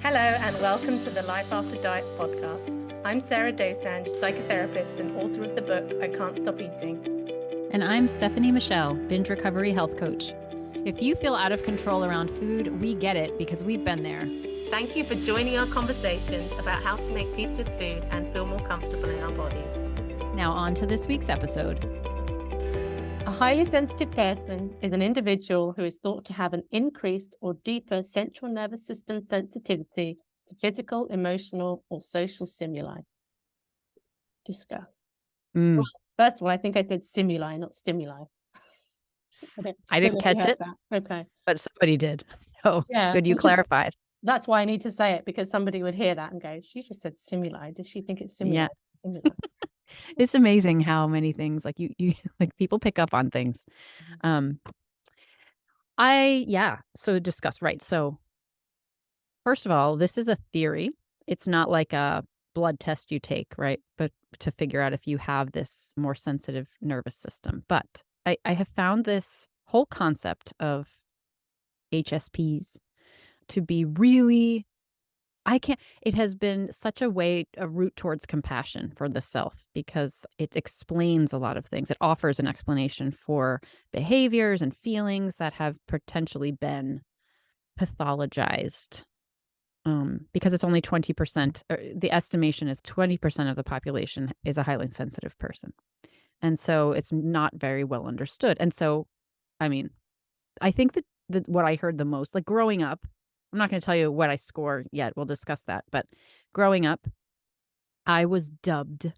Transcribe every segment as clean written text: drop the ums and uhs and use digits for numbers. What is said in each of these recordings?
Hello and welcome to the Life After Diets podcast. I'm Sarah Dosanjh, psychotherapist and author of the book, I Can't Stop Eating. And I'm Stefanie Michele, binge recovery health coach. If you feel out of control around food, we get it because we've been there. Thank you for joining our conversations about how to make peace with food and feel more comfortable in our bodies. Now on to this week's episode. A highly sensitive person is an individual who is thought to have an increased or deeper central nervous system sensitivity to physical, emotional, or social stimuli. Discuss. Well, first of all, I think I said simuli, not stimuli. I didn't catch it, okay, but somebody did. So yeah, it's good you clarified. That's why I need to say it, because somebody would hear that and go, she just said stimuli. Does she think it's stimuli? Yeah. Stimuli. It's amazing how many things like you like people pick up on things. So discuss, right? So first of all, this is a theory. It's not like a blood test you take, right? But to figure out if you have this more sensitive nervous system. But I have found this whole concept of HSPs to be really, it has been such a route towards compassion for the self, because it explains a lot of things. It offers an explanation for behaviors and feelings that have potentially been pathologized. Because it's only 20%, the estimation is 20% of the population is a highly sensitive person. And so it's not very well understood. And so, I mean, I think that what I heard the most, like growing up, I'm not going to tell you what I score yet. We'll discuss that. But growing up, I was dubbed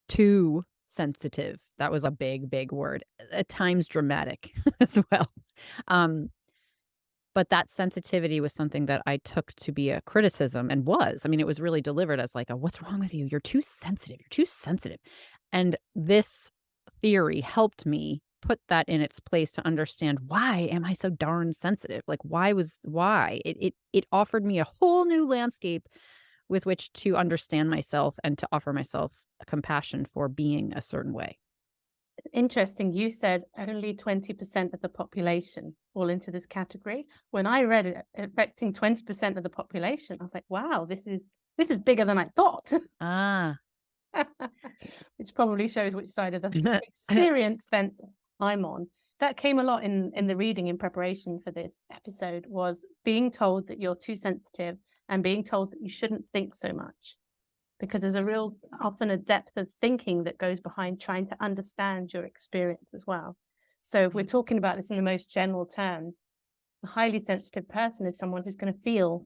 too sensitive. That was a big, big word. At times dramatic as well. But that sensitivity was something that I took to be a criticism, and was. I mean, it was really delivered as like, what's wrong with you? You're too sensitive. You're too sensitive. And this theory helped me put that in its place to understand, why am I so darn sensitive? Like, why? It offered me a whole new landscape with which to understand myself and to offer myself compassion for being a certain way. Interesting. You said only 20% of the population fall into this category. When I read it affecting 20% of the population, I was like, wow, this is bigger than I thought. Which probably shows which side of the experience fence I'm on. That came a lot in the reading in preparation for this episode, was being told that you're too sensitive and being told that you shouldn't think so much, because there's often a depth of thinking that goes behind trying to understand your experience as well. So if we're talking about this in the most general terms, a highly sensitive person is someone who's going to feel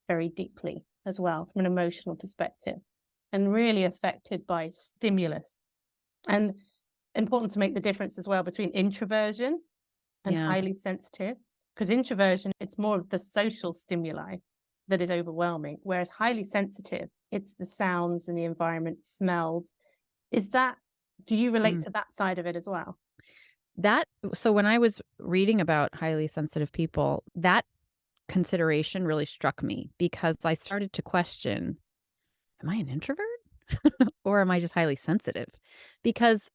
very deeply as well from an emotional perspective, and really affected by stimulus. And important to make the difference as well between introversion and highly sensitive, because introversion, it's more of the social stimuli that is overwhelming, whereas highly sensitive, it's the sounds and the environment, smells. Do you relate to that side of it as well? So when I was reading about highly sensitive people, that consideration really struck me, because I started to question, am I an introvert or am I just highly sensitive? Because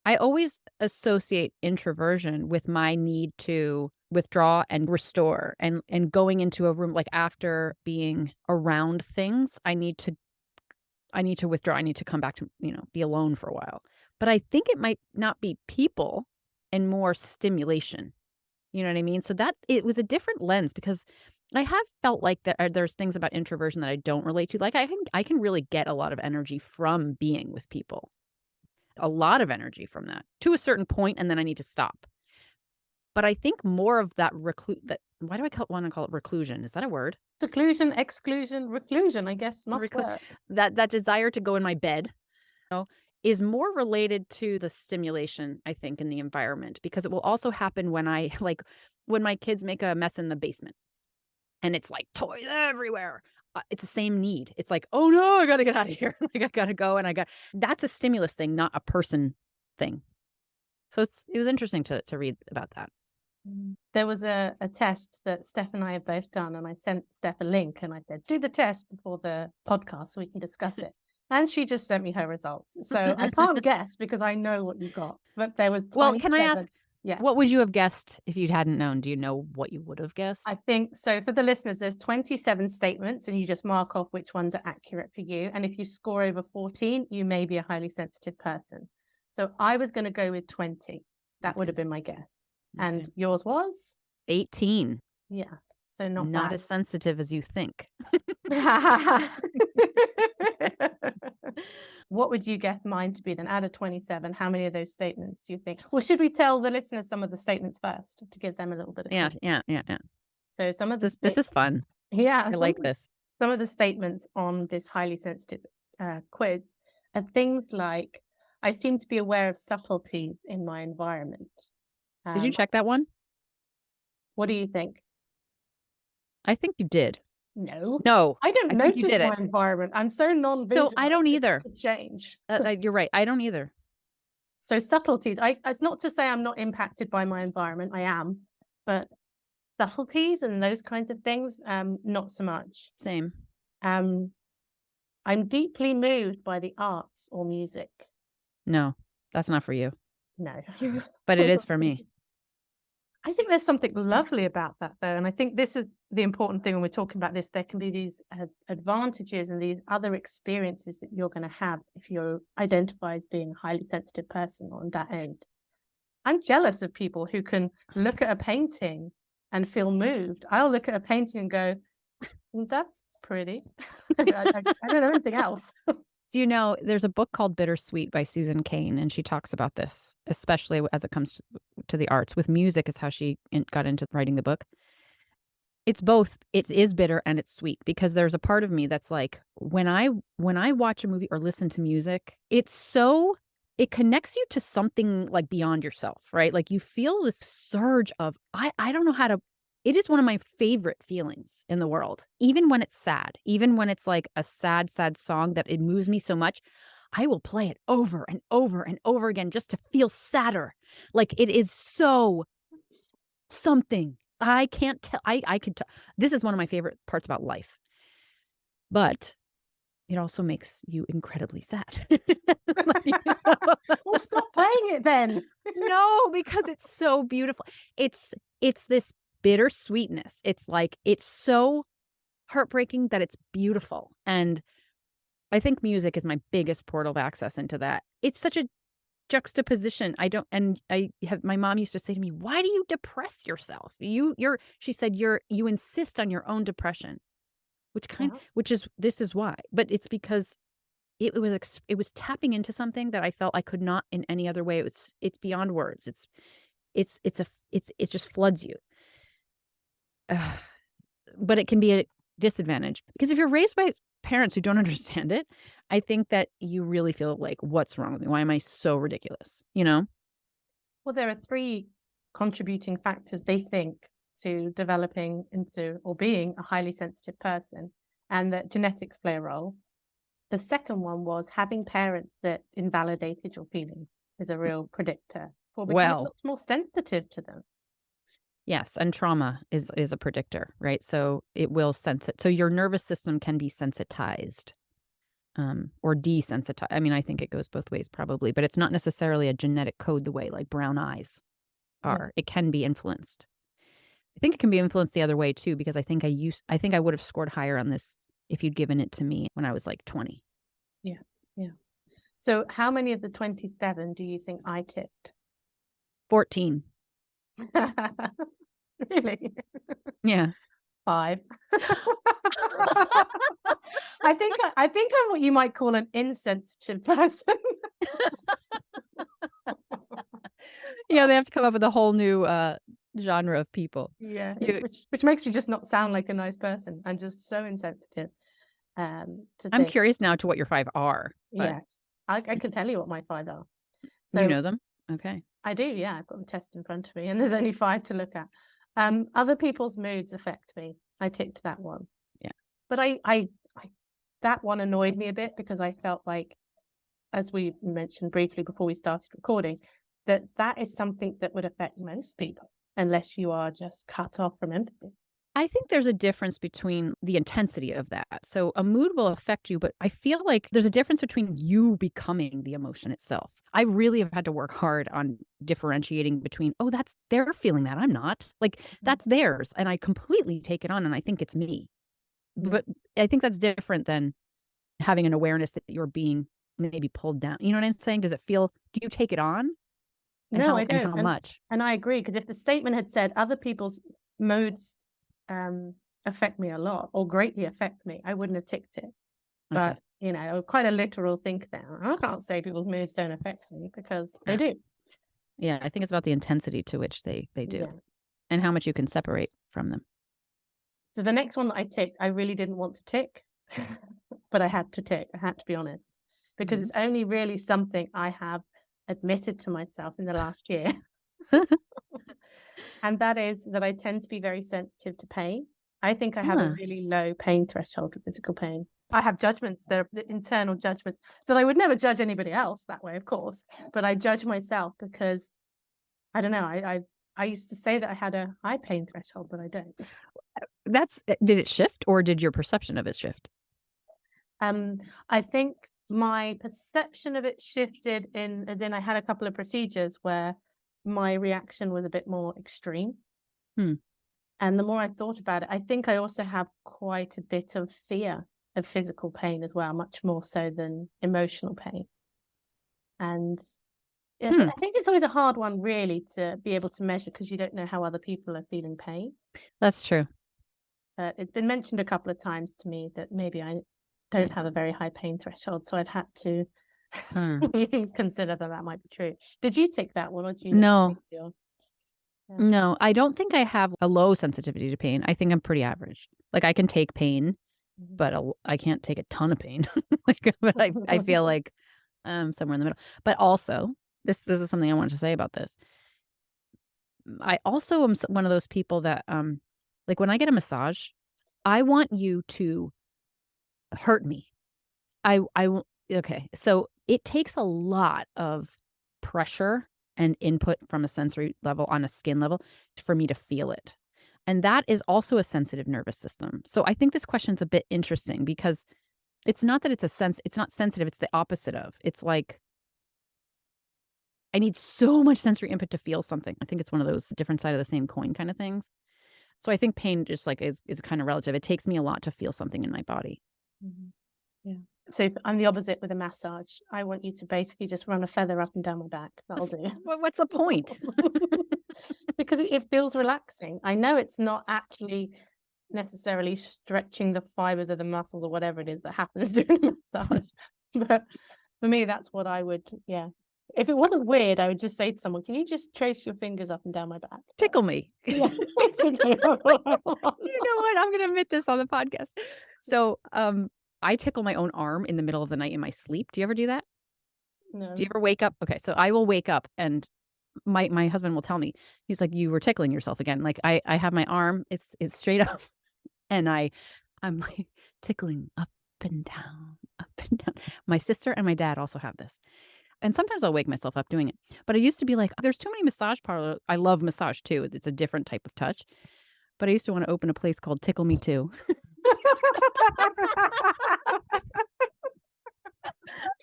I always associate introversion with my need to withdraw and restore, and going into a room, like after being around things, I need to withdraw. I need to come back to, be alone for a while. But I think it might not be people and more stimulation. You know what I mean? So that it was a different lens, because I have felt like there's things about introversion that I don't relate to. Like I can really get a lot of energy from being with people. A lot of energy from that to a certain point, and then I need to stop. But I think more of that why do I want to call it reclusion? Is that a word? Seclusion, exclusion, reclusion, I guess must work. That desire to go in my bed, is more related to the stimulation, I think, in the environment, because it will also happen when when my kids make a mess in the basement and it's like toys everywhere. It's the same need. It's like, oh no, I got to get out of here. Like I got to go, and that's a stimulus thing, not a person thing. So it was interesting to read about that. There was a test that Stef and I have both done, and I sent Stef a link and I said, do the test before the podcast so we can discuss it. And she just sent me her results. So I can't guess because I know what you got. But there was 27. Well, can I ask, Yeah. What would you have guessed if you hadn't known? Do you know what you would have guessed? I think so. For the listeners, there's 27 statements and you just mark off which ones are accurate for you. And if you score over 14, you may be a highly sensitive person. So I was going to go with 20. That would have been my guess. Okay. And yours was? 18. Yeah. So not Not bad. as sensitive as you think. What would you guess mine to be then? Out of 27, how many of those statements do you think? Well, should we tell the listeners some of the statements first to give them a little bit of Yeah. So some of the This is fun. Yeah, I like this. Some of the statements on this highly sensitive quiz are things like, I seem to be aware of subtleties in my environment. Did you check that one? What do you think? I think you did. No. No. I don't I think you notice did my it. environment. I'm so non-visual. So I don't either. Change. You're right. I don't either. So subtleties. It's not to say I'm not impacted by my environment. I am, but subtleties and those kinds of things, not so much. Same. I'm deeply moved by the arts or music. No, that's not for you. No. But it is for me. I think there's something lovely about that, though. And I think this is the important thing when we're talking about this. There can be these advantages and these other experiences that you're going to have if you identify as being a highly sensitive person on that end. I'm jealous of people who can look at a painting and feel moved. I'll look at a painting and go, that's pretty. I don't know anything else. Do you know, there's a book called Bittersweet by Susan Cain, and she talks about this, especially as it comes to the arts. With music is how she got into writing the book. It's both. It is bitter and it's sweet, because there's a part of me that's like, when I watch a movie or listen to music, it connects you to something like beyond yourself, right? Like you feel this surge of, I don't know how to, it is one of my favorite feelings in the world. Even when it's sad, even when it's like a sad, sad song that it moves me so much, I will play it over and over and over again just to feel sadder. Like it is so something. I can't tell. I could tell. This is one of my favorite parts about life. But it also makes you incredibly sad. Well, stop playing it then. No, because it's so beautiful. It's this bittersweetness. It's like, it's so heartbreaking that it's beautiful. And I think music is my biggest portal of access into that. It's such a juxtaposition. My mom used to say to me, why do you depress yourself? She said, you insist on your own depression, this is why. But it's because it was tapping into something that I felt I could not in any other way. It's beyond words. It just floods you. But it can be a disadvantage, because if you're raised by parents who don't understand it, I think that you really feel like, what's wrong with me? Why am I so ridiculous? Well, there are 3 contributing factors, they think, to developing into or being a highly sensitive person, and that genetics play a role. The second one was having parents that invalidated your feelings is a real predictor for becoming much more sensitive to them. Yes, and trauma is a predictor, right? So it will sense it. So your nervous system can be sensitized, or desensitized. I mean, I think it goes both ways probably, but it's not necessarily a genetic code the way like brown eyes are. It can be influenced. I think it can be influenced the other way too, because I think I would have scored higher on this if you'd given it to me when I was like 20. Yeah. So how many of the 27 do you think I tipped? 14. Really? Yeah. 5. I think I'm what you might call an insensitive person. They have to come up with a whole new genre of people. Yeah, which makes me just not sound like a nice person. I'm just so insensitive. I'm curious now to what your 5 are. Yeah, I can tell you what my 5 are. So, you know them? Okay. I do, yeah. I've got the test in front of me, and there's only 5 to look at. Other people's moods affect me. I ticked that one. Yeah. But I that one annoyed me a bit, because I felt like, as we mentioned briefly before we started recording, that is something that would affect most people, unless you are just cut off from empathy. I think there's a difference between the intensity of that. So a mood will affect you, but I feel like there's a difference between you becoming the emotion itself. I really have had to work hard on differentiating between, oh, that's they're feeling that. I'm not. Like that's theirs. And I completely take it on and I think it's me. But I think that's different than having an awareness that you're being maybe pulled down. You know what I'm saying? Does it feel, do you take it on? And No, how, I don't. And how much? And I agree, because if the statement had said other people's moods affect me a lot or greatly affect me, I wouldn't have ticked it. But, you know, quite a literal think there. I can't say people's moods don't affect me because they do. Yeah, I think it's about the intensity to which they do and how much you can separate from them. So the next one that I ticked, I really didn't want to tick, but I had to tick. I had to be honest, because it's only really something I have admitted to myself in the last year. And that is that I tend to be very sensitive to pain. I think I have a really low pain threshold for physical pain. I have judgments, the internal judgments, that I would never judge anybody else that way, of course. But I judge myself because, I don't know, I used to say that I had a high pain threshold, but I don't. Did it shift or did your perception of it shift? I think my perception of it shifted and then I had a couple of procedures where my reaction was a bit more extreme. And the more I thought about it, I think I also have quite a bit of fear of physical pain as well, much more so than emotional pain. And I think it's always a hard one really to be able to measure because you don't know how other people are feeling pain. That's true. But it's been mentioned a couple of times to me that maybe I don't have a very high pain threshold, so I've had to consider that might be true. Did you take that one, or do you? No, no, I don't think I have a low sensitivity to pain. I think I'm pretty average. Like I can take pain, but I can't take a ton of pain. But I feel like somewhere in the middle. But also, this is something I wanted to say about this. I also am one of those people that like when I get a massage, I want you to hurt me. Okay. So it takes a lot of pressure and input from a sensory level on a skin level for me to feel it. And that is also a sensitive nervous system. So I think this question's a bit interesting because it's not that it's not sensitive, it's the opposite of. It's like I need so much sensory input to feel something. I think it's one of those different side of the same coin kind of things. So I think pain just like is kind of relative. It takes me a lot to feel something in my body. Yeah. So I'm the opposite with a massage. I want you to basically just run a feather up and down my back. That'll do. What's the point? Because it feels relaxing. I know it's not actually necessarily stretching the fibers of the muscles or whatever it is that happens during the massage. But for me, that's what I would, If it wasn't weird, I would just say to someone, can you just trace your fingers up and down my back? Tickle me. Yeah. You know what? I'm going to admit this on the podcast. So I tickle my own arm in the middle of the night in my sleep. Do you ever do that? No. Do you ever wake up? Okay, so I will wake up and my husband will tell me, he's like, you were tickling yourself again. Like I have my arm, it's straight up and I'm like tickling up and down, up and down. My sister and my dad also have this. And sometimes I'll wake myself up doing it. But I used to be like, there's too many massage parlors. I love massage too. It's a different type of touch. But I used to want to open a place called Tickle Me Too.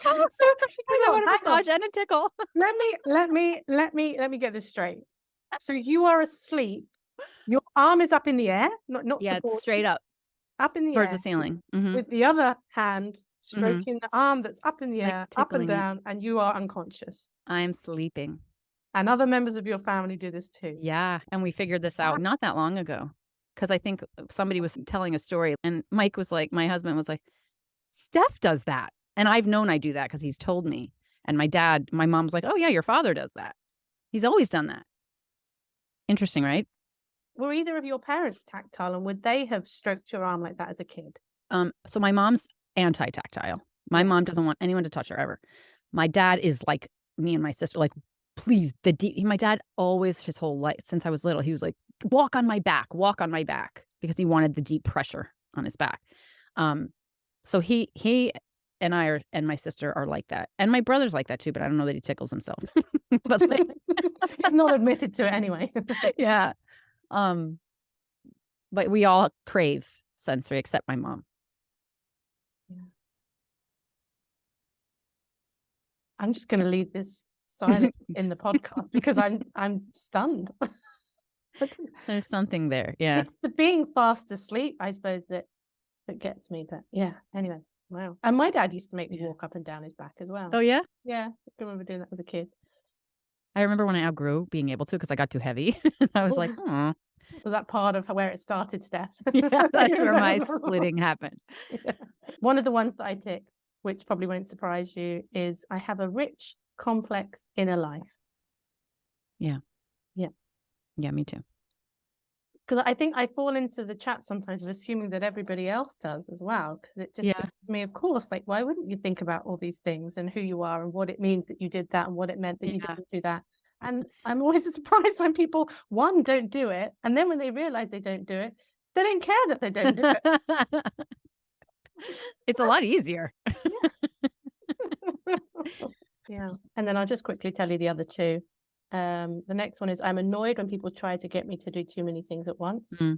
I want a massage and a tickle. Let me get this straight. So you are asleep. Your arm is up in the air, not it's straight up in the towards air, the ceiling, with the other hand stroking the arm that's up in the air, up and down, and you are unconscious. I'm sleeping. And other members of your family do this too. Yeah, and we figured this out not that long ago. Because I think somebody was telling a story and Mike was like, my husband was like, Stef does that. And I've known I do that because he's told me. And my mom's like, oh yeah, your father does that. He's always done that. Interesting, right? Were either of your parents tactile and would they have stroked your arm like that as a kid? So my mom's anti-tactile. My mom doesn't want anyone to touch her ever. My dad is like me and my sister, like, please, my dad always his whole life, since I was little, he was like, walk on my back, because he wanted the deep pressure on his back. So he and I and my sister are like that. And my brother's like that too, but I don't know that he tickles himself. But like, he's not admitted to it anyway. Yeah. But we all crave sensory, except my mom. Yeah. I'm just going to leave this silent in the podcast because I'm stunned. There's something there. Yeah. It's the being fast asleep, I suppose, that gets me. But yeah, anyway, wow. And my dad used to make me walk up and down his back as well. Oh, yeah? Yeah, I remember doing that with a kid. I remember when I outgrew being able to because I got too heavy. I was like, oh. Was that part of where it started, Steph? Yeah, that's where my splitting happened. Yeah. One of the ones that I ticked, which probably won't surprise you, is I have a rich, complex inner life. Yeah. Yeah. Yeah, me too. Because I think I fall into the trap sometimes of assuming that everybody else does as well. Because it just seems to me, of course, like, why wouldn't you think about all these things and who you are and what it means that you did that and what it meant that you didn't do that? And I'm always surprised when people, one, don't do it. And then when they realize they don't do it, they don't care that they don't do it. It's a lot easier. Yeah. And then I'll just quickly tell you the other two. The next one is I'm annoyed when people try to get me to do too many things at once. Mm.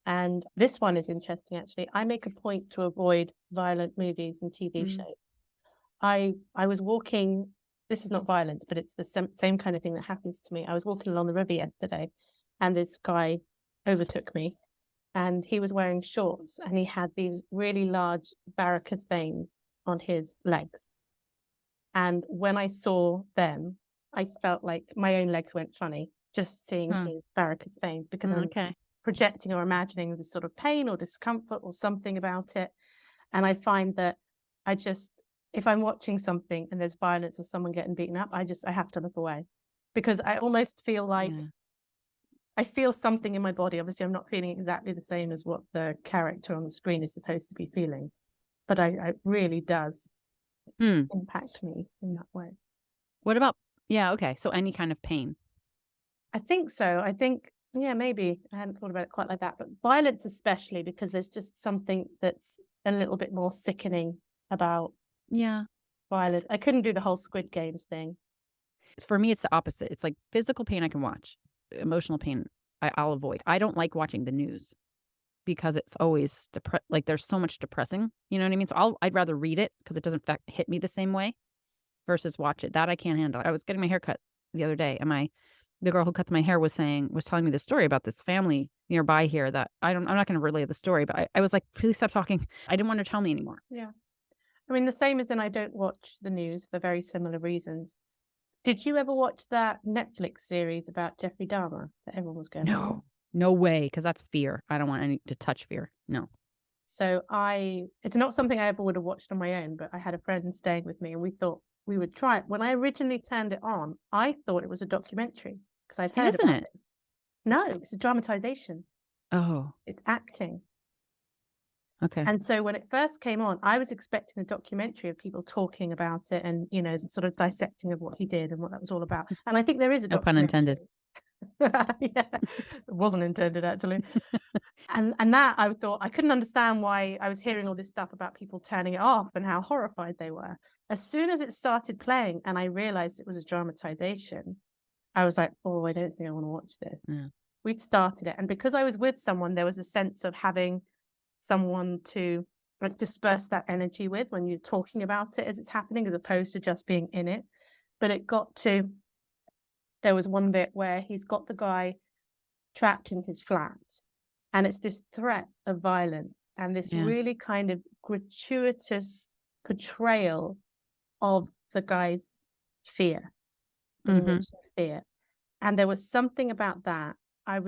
And this one is interesting, actually. I make a point to avoid violent movies and TV shows. I was walking, this is not violence, but it's the same kind of thing that happens to me. I was walking along the river yesterday and this guy overtook me and he was wearing shorts and he had these really large varicose veins on his legs. And when I saw them, I felt like my own legs went funny just seeing his varicose veins because I'm projecting or imagining this sort of pain or discomfort or something about it. And I find that if I'm watching something and there's violence or someone getting beaten up, I have to look away because I almost feel like I feel something in my body. Obviously, I'm not feeling exactly the same as what the character on the screen is supposed to be feeling, but it really does impact me in that way. What about, so any kind of pain? I think so. I think, maybe. I hadn't thought about it quite like that, but violence especially because there's just something that's a little bit more sickening about violence. I couldn't do the whole Squid Games thing. For me, it's the opposite. It's like physical pain I can watch. Emotional pain I'll avoid. I don't like watching the news because it's always like there's so much depressing. You know what I mean? So I'd rather read it because it doesn't hit me the same way versus watch it. That I can't handle. I was getting my hair cut the other day and the girl who cuts my hair was telling me the story about this family nearby here that I'm not going to relay the story, but I was like, please stop talking. I didn't want her to tell me anymore. Yeah. I mean, the same as in I don't watch the news for very similar reasons. Did you ever watch that Netflix series about Jeffrey Dahmer that everyone was going on? No way, because that's fear. I don't want any to touch fear. No. So it's not something I ever would have watched on my own, but I had a friend staying with me and we thought we would try it. When I originally turned it on, I thought it was a documentary because I'd heard about it. No, it's a dramatization. Oh. It's acting. Okay. And so when it first came on, I was expecting a documentary of people talking about it and, sort of dissecting of what he did and what that was all about. And I think there is a no pun intended. It wasn't intended, actually. and that I thought I couldn't understand why I was hearing all this stuff about people turning it off and how horrified they were. As soon as it started playing and I realized it was a dramatization, I was like, oh, I don't think I want to watch this. Yeah. We'd started it. And because I was with someone, there was a sense of having someone to disperse that energy with when you're talking about it as it's happening, as opposed to just being in it. But there was one bit where he's got the guy trapped in his flat and it's this threat of violence and this really kind of gratuitous portrayal of the guy's fear. Fear. And there was something about that. I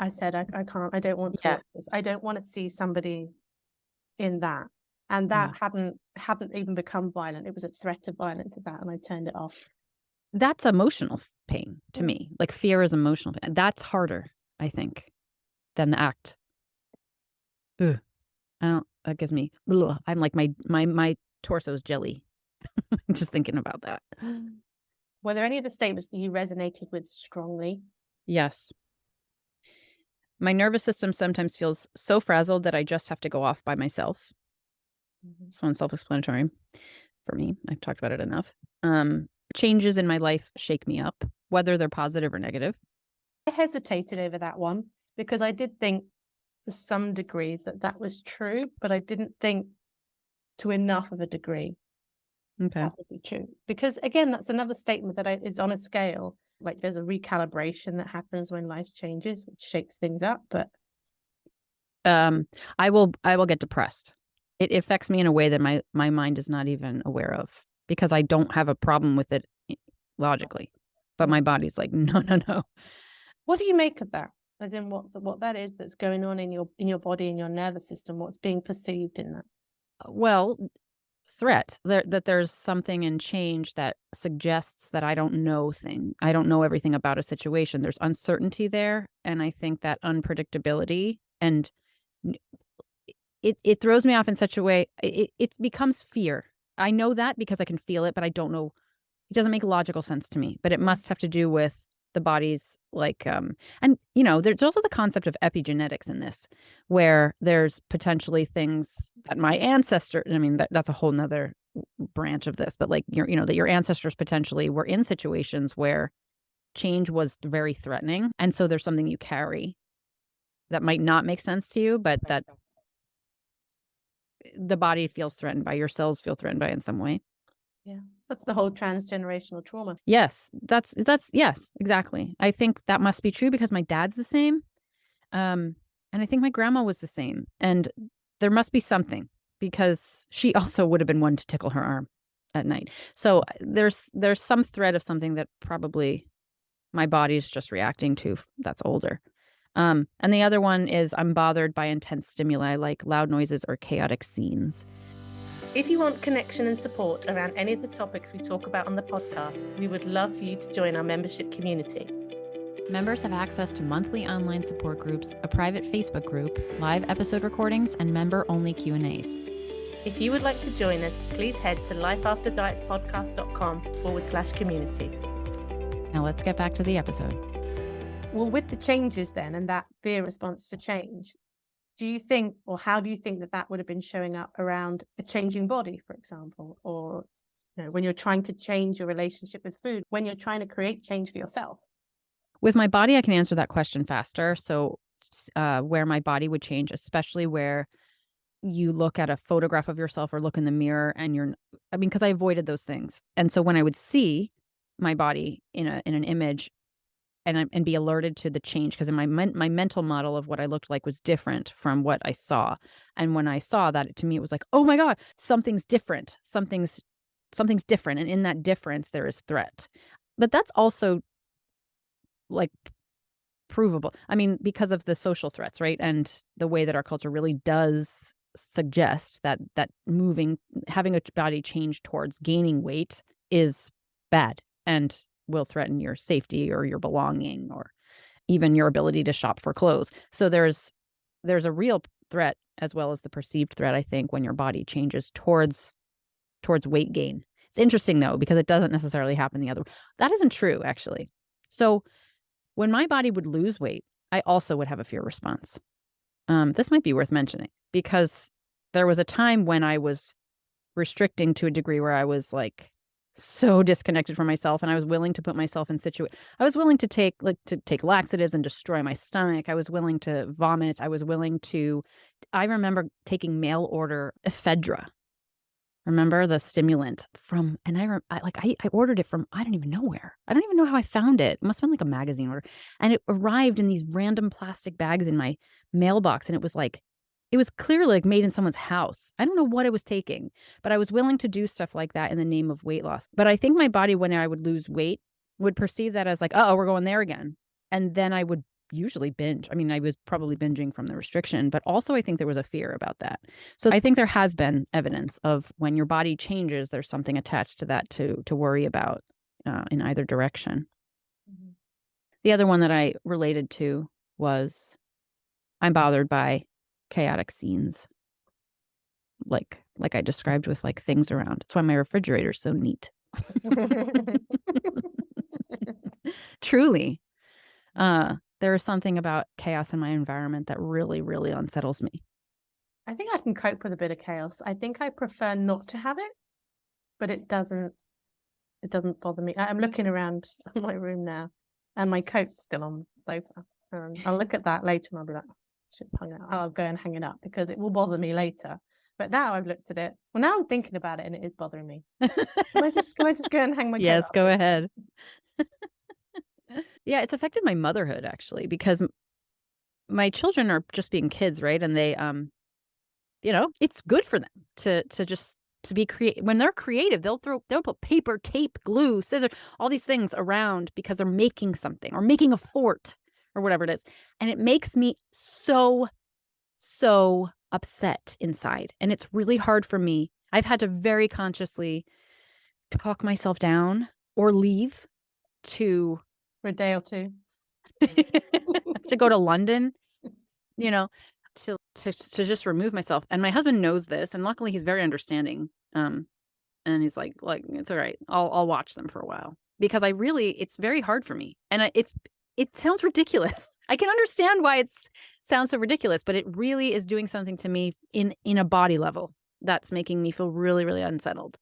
said, I can't, I don't want to watch this. I don't want to see somebody in that. And that hadn't even become violent. It was a threat of violence at that. And I turned it off. That's emotional pain to me. Like fear is emotional pain. That's harder, I think, than the act. Ugh. That gives me, I'm like my torso's jelly. Just thinking about that. Were there any of the statements that you resonated with strongly? Yes. My nervous system sometimes feels so frazzled that I just have to go off by myself. This one's self-explanatory for me. I've talked about it enough. Changes in my life shake me up, whether they're positive or negative. I hesitated over that one because I did think to some degree that was true, but I didn't think to enough of a degree that would be true. Because again, that's another statement that is on a scale. Like there's a recalibration that happens when life changes, which shakes things up. But I will get depressed. It affects me in a way that my mind is not even aware of, because I don't have a problem with it logically, but my body's like, no. What do you make of that? As in what that is that's going on in your body, in your nervous system, what's being perceived in that? Well, threat, that there's something in change that suggests that I don't know everything about a situation. There's uncertainty there, and I think that unpredictability, and it throws me off in such a way, it becomes fear. I know that because I can feel it, but I don't know. It doesn't make logical sense to me, but it must have to do with the body's and there's also the concept of epigenetics in this, where there's potentially things that my ancestor, I mean, that's a whole nother branch of this, but like that your ancestors potentially were in situations where change was very threatening. And so there's something you carry that might not make sense to you, but that the body feels threatened by, your cells feel threatened by in some way. Yeah. That's the whole transgenerational trauma. Yes, that's yes, exactly. I think that must be true because my dad's the same. And I think my grandma was the same. And there must be something, because she also would have been one to tickle her arm at night. So there's some thread of something that probably my body's just reacting to that's older. And the other one is I'm bothered by intense stimuli like loud noises or chaotic scenes. If you want connection and support around any of the topics we talk about on the podcast, we would love for you to join our membership community. Members have access to monthly online support groups, a private Facebook group, live episode recordings, and member-only Q&As. If you would like to join us, please head to lifeafterdietspodcast.com/community. Now let's get back to the episode. Well, with the changes then, and that fear response to change, do you think, or how do you think that would have been showing up around a changing body, for example, or when you're trying to change your relationship with food, when you're trying to create change for yourself? With my body, I can answer that question faster. So where my body would change, especially where you look at a photograph of yourself or look in the mirror and because I avoided those things. And so when I would see my body in an image and be alerted to the change, because in my mental model of what I looked like was different from what I saw. And when I saw that, to me, it was like, oh my God, something's different. Something's different. And in that difference, there is threat. But that's also like provable. I mean, because of the social threats, right? And the way that our culture really does suggest that having a body change towards gaining weight is bad and will threaten your safety or your belonging or even your ability to shop for clothes. So there's a real threat as well as the perceived threat, I think, when your body changes towards weight gain. It's interesting though, because it doesn't necessarily happen the other way. That isn't true, actually. So when my body would lose weight, I also would have a fear response. This might be worth mentioning because there was a time when I was restricting to a degree where I was like so disconnected from myself, and I was willing to put myself in I was willing to take laxatives and destroy my stomach. I was willing to vomit. I remember taking mail order ephedra. Remember the stimulant from, and I ordered it from, I don't even know where. I don't even know how I found it. It must have been like a magazine order. And it arrived in these random plastic bags in my mailbox. And it was clearly like made in someone's house. I don't know what it was taking, but I was willing to do stuff like that in the name of weight loss. But I think my body, when I would lose weight, would perceive that as like, oh, we're going there again. And then I would usually binge. I mean, I was probably binging from the restriction, but also I think there was a fear about that. So I think there has been evidence of when your body changes, there's something attached to that to worry about in either direction. Mm-hmm. The other one that I related to was I'm bothered by chaotic scenes, like I described with like things around. That's why my refrigerator's so neat. Truly. There is something about chaos in my environment that really, really unsettles me. I think I can cope with a bit of chaos. I think I prefer not to have it, but it doesn't bother me. I'm looking around my room now and my coat's still on the sofa. I'll look at that later and I'll be like, I'll go and hang it up because it will bother me later. But now I've looked at it. Well, now I'm thinking about it and it is bothering me. Can I just go and hang my coat Yes, up? go ahead. Yeah, it's affected my motherhood actually, because my children are just being kids, right? And they, it's good for them to just to be creative. When they're creative, they'll put paper, tape, glue, scissors, all these things around because they're making something or making a fort or whatever it is. And it makes me so upset inside. And it's really hard for me. I've had to very consciously talk myself down or leave for a day or two to go to London, to just remove myself. And my husband knows this, and luckily he's very understanding. And he's like it's all right. I'll watch them for a while because it's very hard for me. And it sounds ridiculous. I can understand why it sounds so ridiculous, but it really is doing something to me in a body level that's making me feel really, really unsettled.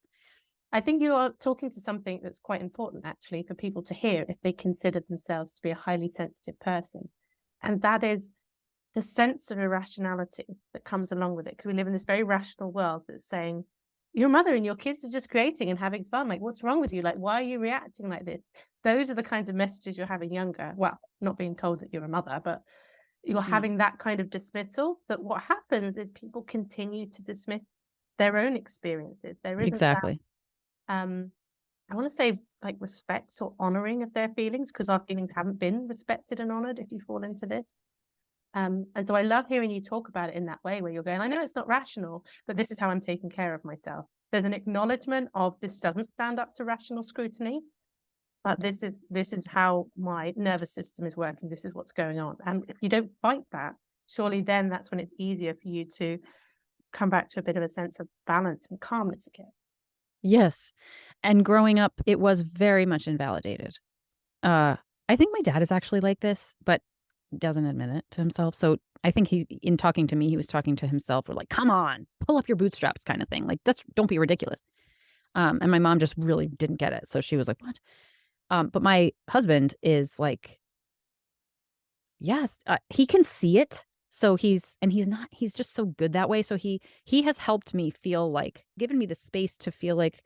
I think you are talking to something that's quite important actually for people to hear if they consider themselves to be a highly sensitive person. And that is the sense of irrationality that comes along with it. Because we live in this very rational world that's saying, your mother and your kids are just creating and having fun. Like, what's wrong with you? Like, why are you reacting like this? Those are the kinds of messages you're having younger. Well, not being told that you're a mother, but you're having that kind of dismissal. That what happens is people continue to dismiss their own experiences. There isn't exactly. I want to say like respect or honoring of their feelings, because our feelings haven't been respected and honored if you fall into this. And so I love hearing you talk about it in that way, where you're going, I know it's not rational, but this is how I'm taking care of myself. There's an acknowledgement of this doesn't stand up to rational scrutiny, but this is how my nervous system is working. This is what's going on. And if you don't fight that, surely then that's when it's easier for you to come back to a bit of a sense of balance and calmness again. Yes. And growing up, it was very much invalidated. I think my dad is actually like this, but doesn't admit it to himself. So I think in talking to me, he was talking to himself. We're like, come on, pull up your bootstraps kind of thing. Like, don't be ridiculous. And my mom just really didn't get it. So she was like, what? But my husband is like, yes, he can see it. So he's just so good that way. So he has helped me feel like, given me the space to feel like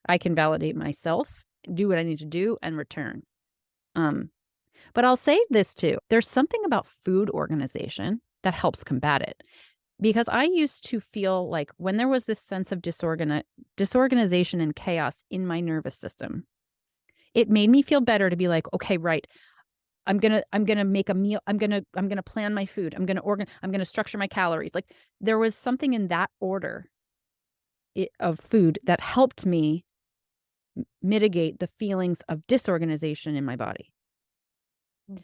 I can validate myself, do what I need to do, and return. But I'll say this too. There's something about food organization that helps combat it. Because I used to feel like when there was this sense of disorganization and chaos in my nervous system, it made me feel better to be like, okay, right. I'm gonna make a meal. I'm gonna plan my food. I'm gonna structure my calories. Like there was something in that order of food that helped me mitigate the feelings of disorganization in my body.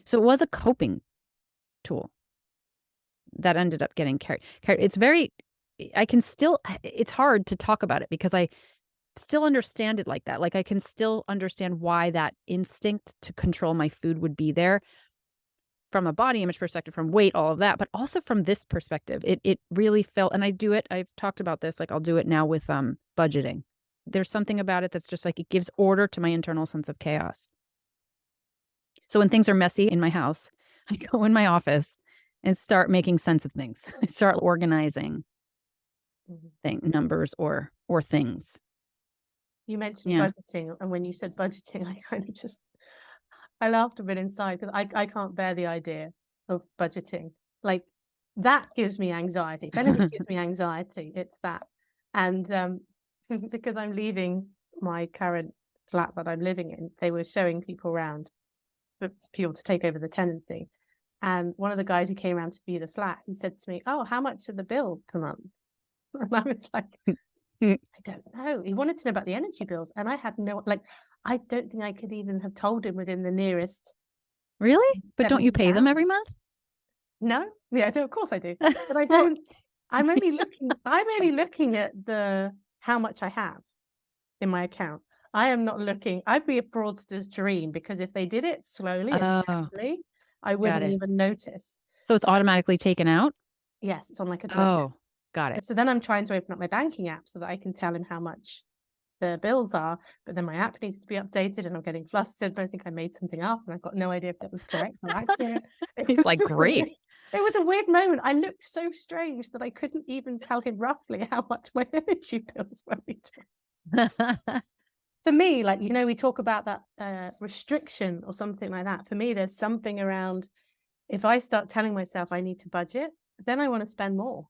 So it was a coping tool that ended up getting carried. It's hard to talk about it because I still understand it like that. Like I can still understand why that instinct to control my food would be there from a body image perspective, from weight, all of that, but also from this perspective. It really felt, and I do it, I've talked about this, like I'll do it now with budgeting. There's something about it that's just like, it gives order to my internal sense of chaos. So when things are messy in my house, I go in my office and start making sense of things. I start organizing numbers or things. You mentioned budgeting, and when you said budgeting, I laughed a bit inside because I can't bear the idea of budgeting. Like that gives me anxiety. If anything gives me anxiety, it's that. And because I'm leaving my current flat that I'm living in, they were showing people around for people to take over the tenancy. And one of the guys who came around to view the flat, he said to me, "Oh, how much are the bills per month?" And I was like, I don't know. He wanted to know about the energy bills, and I had I don't think I could even have told him within the nearest. Really? But don't you pay them every month? No. Yeah, no, of course I do. But I don't. I'm only looking at how much I have in my account. I am not looking. I'd be a fraudster's dream, because if they did it slowly and carefully, I wouldn't even notice. So it's automatically taken out? Yes, it's on like a. Oh, got it. So then I'm trying to open up my banking app so that I can tell him how much the bills are, but then my app needs to be updated and I'm getting flustered, but I think I made something up and I've got no idea if that was correct or accurate. He's like, great. It was a weird moment. I looked so strange that I couldn't even tell him roughly how much my energy bills were each month. For me, like, we talk about that restriction or something like that. For me, there's something around, if I start telling myself I need to budget, then I want to spend more.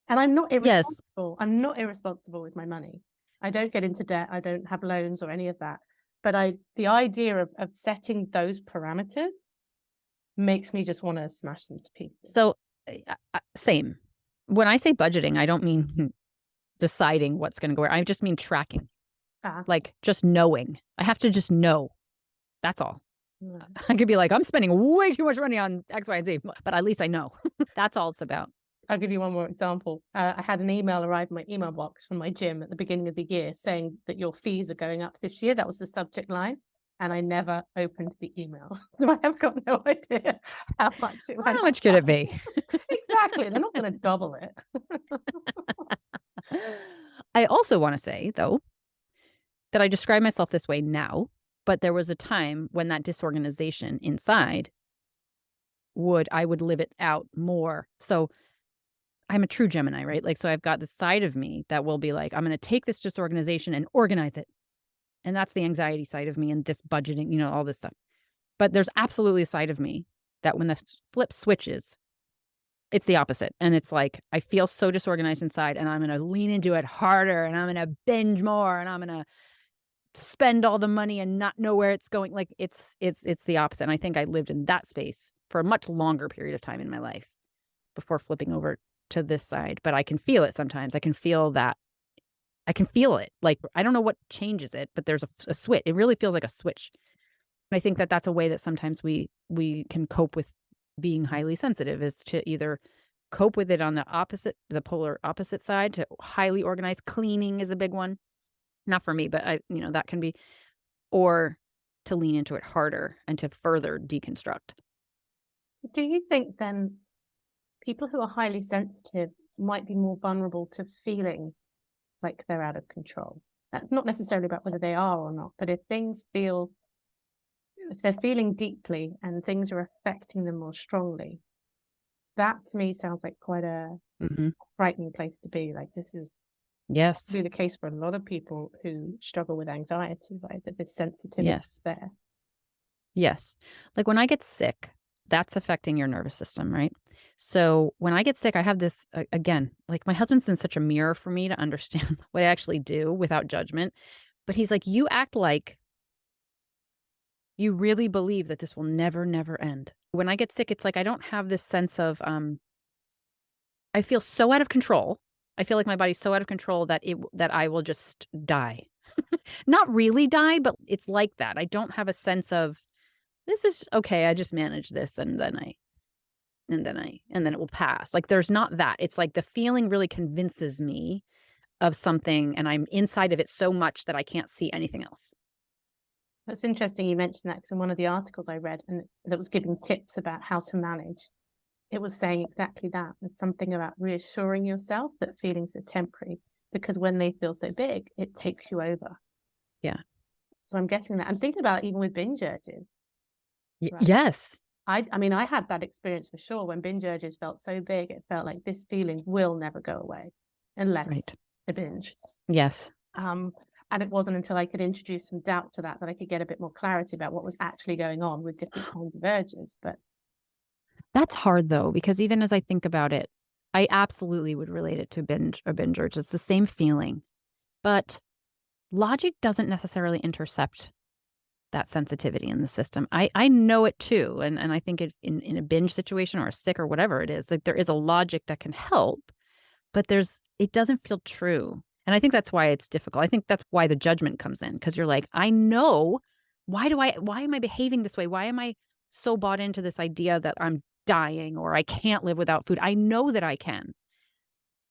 And I'm not irresponsible. I'm not irresponsible with my money. I don't get into debt. I don't have loans or any of that. But the idea of setting those parameters makes me just want to smash them to pieces. So same. When I say budgeting, I don't mean deciding what's going to go where. I just mean tracking. Like just knowing. I have to just know. That's all. I could be like, I'm spending way too much money on X, Y, and Z, but at least I know. That's all it's about. I'll give you one more example. I had an email arrive in my email box from my gym at the beginning of the year saying that your fees are going up this year. That was the subject line. And I never opened the email. So I have got no idea how much it went. How much could it be? Exactly. They're not going to double it. I also want to say, though, that I describe myself this way now, but there was a time when that disorganization inside I would live it out more. So I'm a true Gemini, right? Like, so I've got this side of me that will be like, I'm going to take this disorganization and organize it. And that's the anxiety side of me and this budgeting, all this stuff. But there's absolutely a side of me that when the flip switches, it's the opposite. And it's like, I feel so disorganized inside and I'm going to lean into it harder and I'm going to binge more and I'm going to spend all the money and not know where it's going. Like it's the opposite. And I think I lived in that space for a much longer period of time in my life before flipping over to this side. But I can feel it sometimes. I can feel that. I can feel it. Like, I don't know what changes it, but there's a switch. It really feels like a switch. And I think that that's a way that sometimes we can cope with being highly sensitive, is to either cope with it on the polar opposite side, to highly organized. Cleaning is a big one. Not for me, but that can be, or to lean into it harder and to further deconstruct. Do you think then people who are highly sensitive might be more vulnerable to feeling like they're out of control? That's not necessarily about whether they are or not, but if they're feeling deeply and things are affecting them more strongly, that to me sounds like quite a frightening place to be. Like, this is be the case for a lot of people who struggle with anxiety, right? That this sensitivity is there. Yes. Like when I get sick, that's affecting your nervous system, right? So when I get sick, I have this, again, like my husband's been such a mirror for me to understand what I actually do without judgment. But he's like, you act like you really believe that this will never, never end. When I get sick, it's like I don't have this sense of, I feel so out of control. I feel like my body's so out of control that I will just die. Not really die, but it's like that. I don't have a sense of, this is okay, I just manage this and then it will pass. Like, there's not that. It's like the feeling really convinces me of something and I'm inside of it so much that I can't see anything else. That's interesting you mentioned that, because in one of the articles I read and that was giving tips about how to manage, it was saying exactly that. It's something about reassuring yourself that feelings are temporary, because when they feel so big, it takes you over. Yeah. So I'm guessing that. I'm thinking about even with binge urges. Right? Yes. I mean, I had that experience for sure. When binge urges felt so big, it felt like this feeling will never go away unless I binge. Yes. And it wasn't until I could introduce some doubt to that I could get a bit more clarity about what was actually going on with different kinds of urges. But that's hard, though, because even as I think about it, I absolutely would relate it to binge urge. It's the same feeling, but logic doesn't necessarily intercept that sensitivity in the system. I know it too. And I think in a binge situation or a sick or whatever it is, like there is a logic that can help, but it doesn't feel true. And I think that's why it's difficult. I think that's why the judgment comes in, because you're like, I know, why am I behaving this way? Why am I so bought into this idea that I'm dying or I can't live without food? I know that I can.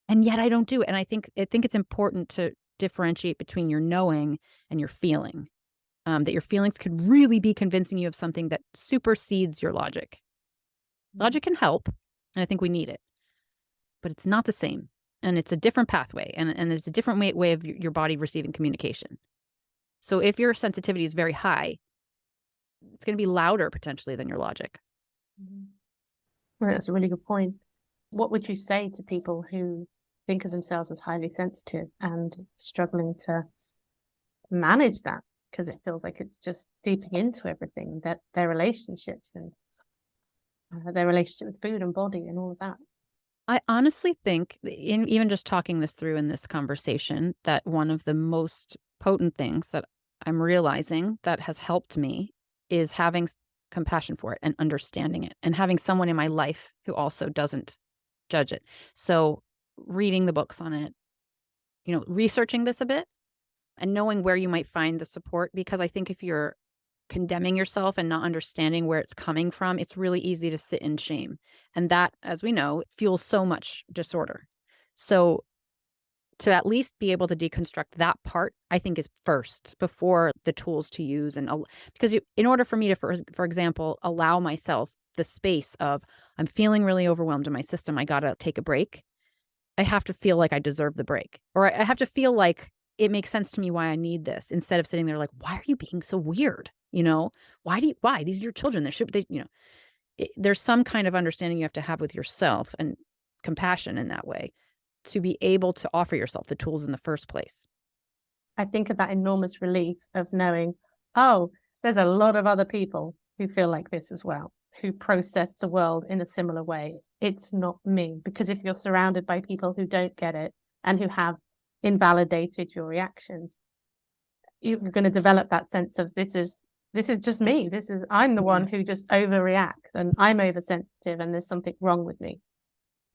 And yet I don't do it. And I think it's important to differentiate between your knowing and your feeling. That your feelings could really be convincing you of something that supersedes your logic. Logic can help, and I think we need it, but it's not the same. and it's a different pathway, and it's a different way of your body receiving communication. So if your sensitivity is very high, it's going to be louder potentially than your logic. Well, that's a really good point. What would you say to people who think of themselves as highly sensitive and struggling to manage that because it feels like it's just seeping into everything, that their relationships and their relationship with food and body and all of that? I honestly think, in even just talking this through in this conversation, that one of the most potent things that I'm realizing that has helped me is having compassion for it and understanding it, and having someone in my life who also doesn't judge it. So reading the books on it, researching this a bit and knowing where you might find the support, because I think if you're condemning yourself and not understanding where it's coming from, it's really easy to sit in shame. And that, as we know, fuels so much disorder. So to at least be able to deconstruct that part, I think is first before the tools to use. And because in order for me to, for example, allow myself the space of, I'm feeling really overwhelmed in my system, I got to take a break. I have to feel like I deserve the break, or I have to feel like it makes sense to me why I need this, instead of sitting there like, why are you being so weird? Why these are your children? There's some kind of understanding you have to have with yourself and compassion in that way to be able to offer yourself the tools in the first place. I think of that enormous relief of knowing, oh, there's a lot of other people who feel like this as well, who process the world in a similar way. It's not me. Because if you're surrounded by people who don't get it and who have invalidated your reactions, you're going to develop that sense of this is just me. I'm the one who just overreacts, and I'm oversensitive, and there's something wrong with me.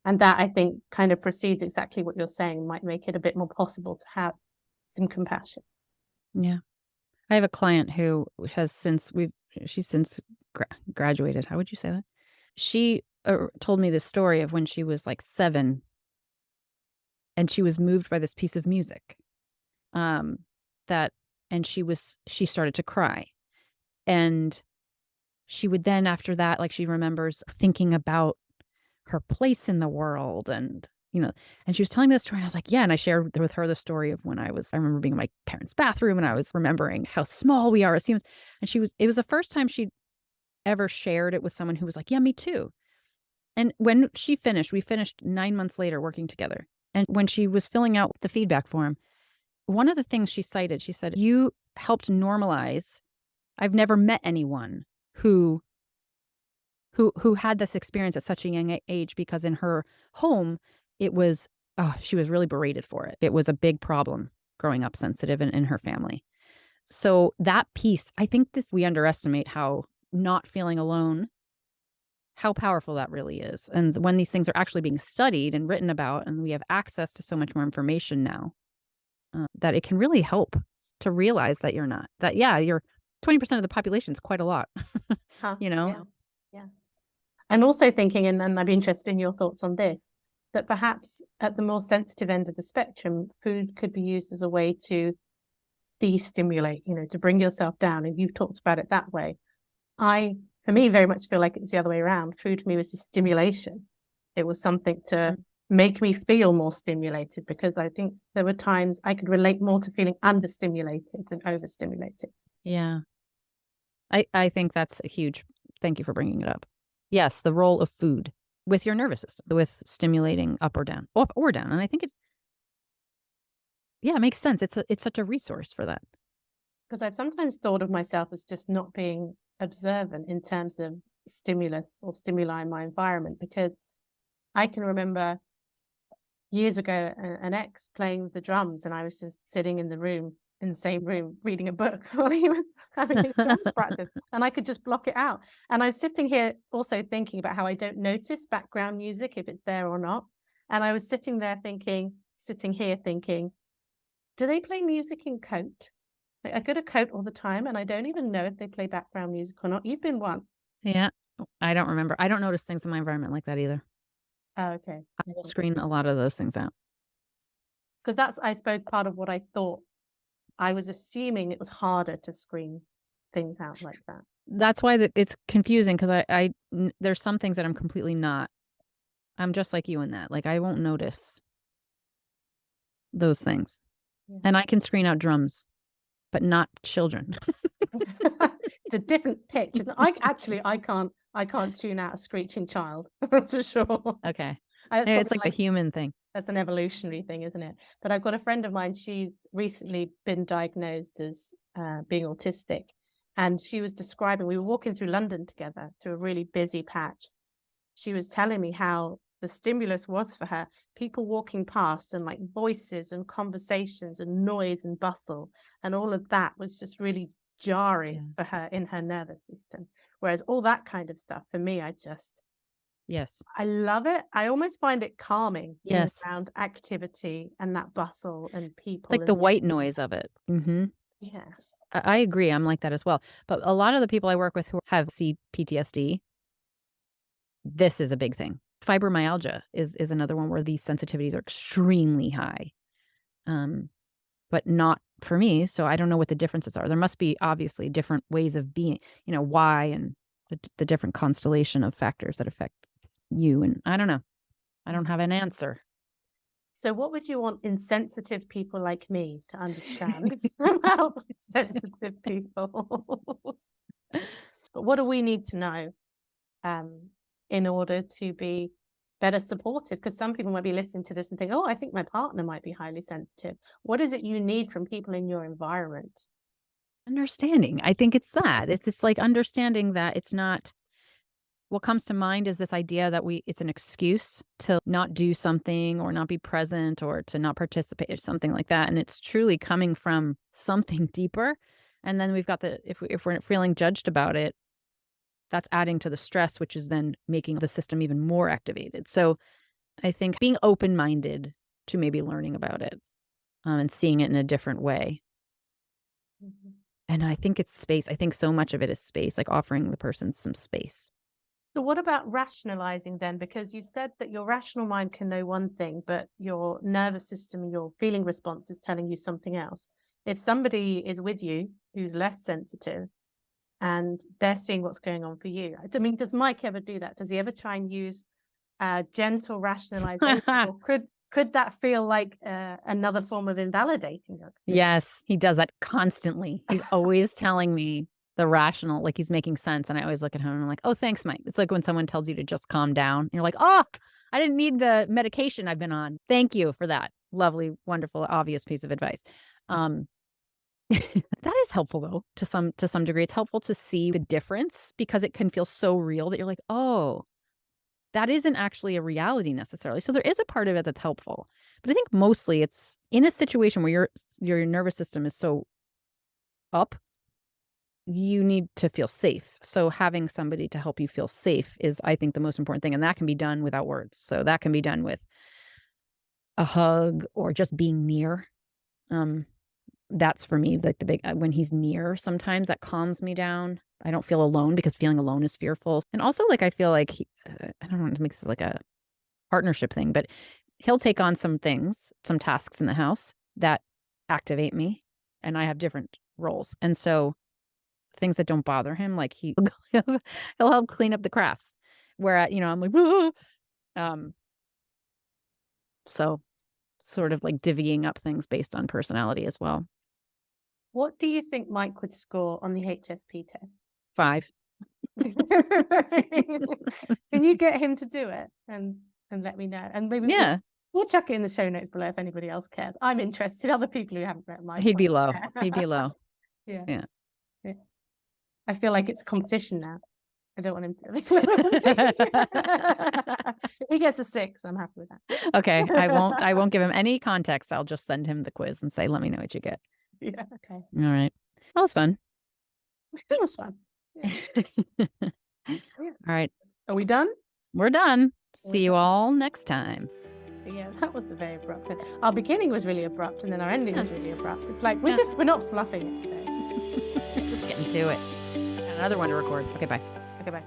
And that, I think, kind of precedes exactly what you're saying, might make it a bit more possible to have some compassion. Yeah. I have a client who has she's since graduated. How would you say that? She told me this story of when she was like 7, and she was moved by this piece of music. And she started to cry. And she would then, after that, like, she remembers thinking about her place in the world, and she was telling me this story, and I was like, yeah. And I shared with her the story of when I remember being in my parents' bathroom, and I was remembering how small we are as humans. And it was the first time she'd ever shared it with someone who was like, yeah, me too. And when we finished 9 months later working together. And when she was filling out the feedback form, one of the things she cited, she said, you helped normalize. I've never met anyone who had this experience at such a young age, because in her home, it was, she was really berated for it. It was a big problem growing up sensitive in her family. So that piece, I think we underestimate how not feeling alone, how powerful that really is. And when these things are actually being studied and written about, and we have access to so much more information now, that it can really help to realize that you're 20% of the population is quite a lot, Yeah. I'm also thinking, and I'd be interested in your thoughts on this, that perhaps at the more sensitive end of the spectrum, food could be used as a way to de-stimulate, to bring yourself down. And you've talked about it that way. For me, very much feel like it's the other way around. Food for me was a stimulation. It was something to make me feel more stimulated, because I think there were times I could relate more to feeling understimulated than overstimulated. Yeah. I think that's a huge, thank you for bringing it up. Yes, the role of food with your nervous system, with stimulating up or down. And I think it makes sense. It's such a resource for that. Because I've sometimes thought of myself as just not being observant in terms of stimulus or stimuli in my environment, because I can remember years ago an ex playing the drums, and I was just sitting in the same room reading a book while he was having his drums practice, and I could just block it out. And I was sitting here also thinking about how I don't notice background music if it's there or not. And I was sitting here thinking, do they play music in coat? Like, I go to coat all the time, and I don't even know if they play background music or not. You've been once. Yeah. I don't remember. I don't notice things in my environment like that either. Oh, okay. I will screen a lot of those things out. Because that's, I suppose, part of what I thought. I was assuming it was harder to screen things out like that. That's why it's confusing, because there's some things that I'm completely not. I'm just like you in that. Like, I won't notice those things. Yeah. And I can screen out drums, but not children. It's a different pitch. I can't tune out a screeching child. That's for sure. Okay. It's It's probably like a human thing. That's an evolutionary thing, isn't it? But I've got a friend of mine, she's recently been diagnosed as being autistic. And she was describing, we were walking through London together to a really busy patch. She was telling me how the stimulus was for her, people walking past and like voices and conversations and noise and bustle. And all of that was just really jarring for her in her nervous system. Whereas all that kind of stuff, for me, Yes. I love it. I almost find it calming. Yes. Around activity and that bustle and people. It's like the white noise of it. Mm-hmm. Yes. I agree. I'm like that as well. But a lot of the people I work with who have CPTSD, this is a big thing. Fibromyalgia is another one where these sensitivities are extremely high. But not for me. So I don't know what the differences are. There must be obviously different ways of being, why and the different constellation of factors that affect you. And I don't know. I don't have an answer. So what would you want insensitive people like me to understand about sensitive people? But what do we need to know in order to be better supported? Because some people might be listening to this and think, oh, I think my partner might be highly sensitive. What is it you need from people in your environment? Understanding. I think it's that. It's like understanding that it's not. What comes to mind is this idea that it's an excuse to not do something or not be present or to not participate or something like that. And it's truly coming from something deeper. And then we've got if we're feeling judged about it, that's adding to the stress, which is then making the system even more activated. So I think being open-minded to maybe learning about it and seeing it in a different way. Mm-hmm. And I think it's space. I think so much of it is space, like offering the person some space. So what about rationalizing then? Because you've said that your rational mind can know one thing, but your nervous system, your feeling response is telling you something else. If somebody is with you who's less sensitive and they're seeing what's going on for you, I mean, does Mike ever do that? Does he ever try and use gentle rationalization? Or could that feel like another form of invalidating? Yes, he does that constantly. He's always telling me the rational, like he's making sense. And I always look at him and I'm like, oh, thanks, Mike. It's like when someone tells you to just calm down. And you're like, oh, I didn't need the medication I've been on. Thank you for that. Lovely, wonderful, obvious piece of advice. That is helpful though, to some degree. It's helpful to see the difference because it can feel so real that you're like, oh, that isn't actually a reality necessarily. So there is a part of it that's helpful. But I think mostly it's in a situation where your nervous system is so up, you need to feel safe. So having somebody to help you feel safe is, I think, the most important thing. And that can be done without words. So that can be done with a hug or just being near. That's for me, like the big, when he's near, sometimes that calms me down. I don't feel alone because feeling alone is fearful. And also like, I feel like, I don't want to make this like a partnership thing, but he'll take on some tasks in the house that activate me and I have different roles. And so things that don't bother him, like he'll help clean up the crafts where, I'm like, so sort of like divvying up things based on personality as well. What do you think Mike would score on the HSP test? 5. Can you get him to do it and let me know? And maybe we'll chuck it in the show notes below if anybody else cares. I'm interested. Other people who haven't read Mike. He'd be low. He'd be low. Yeah. I feel like it's competition now. I don't want him to. If he gets a 6, I'm happy with that. Okay. I won't give him any context. I'll just send him the quiz and say, let me know what you get. Yeah. Okay. All right. That was fun. It was fun. Yeah. All right. Are we done? We're done. See you all next time. Yeah, that was very abrupt. Our beginning was really abrupt and then our ending was really abrupt. It's like we're not fluffing it today. Just getting to it. Another one to record. Okay, bye. Okay, bye.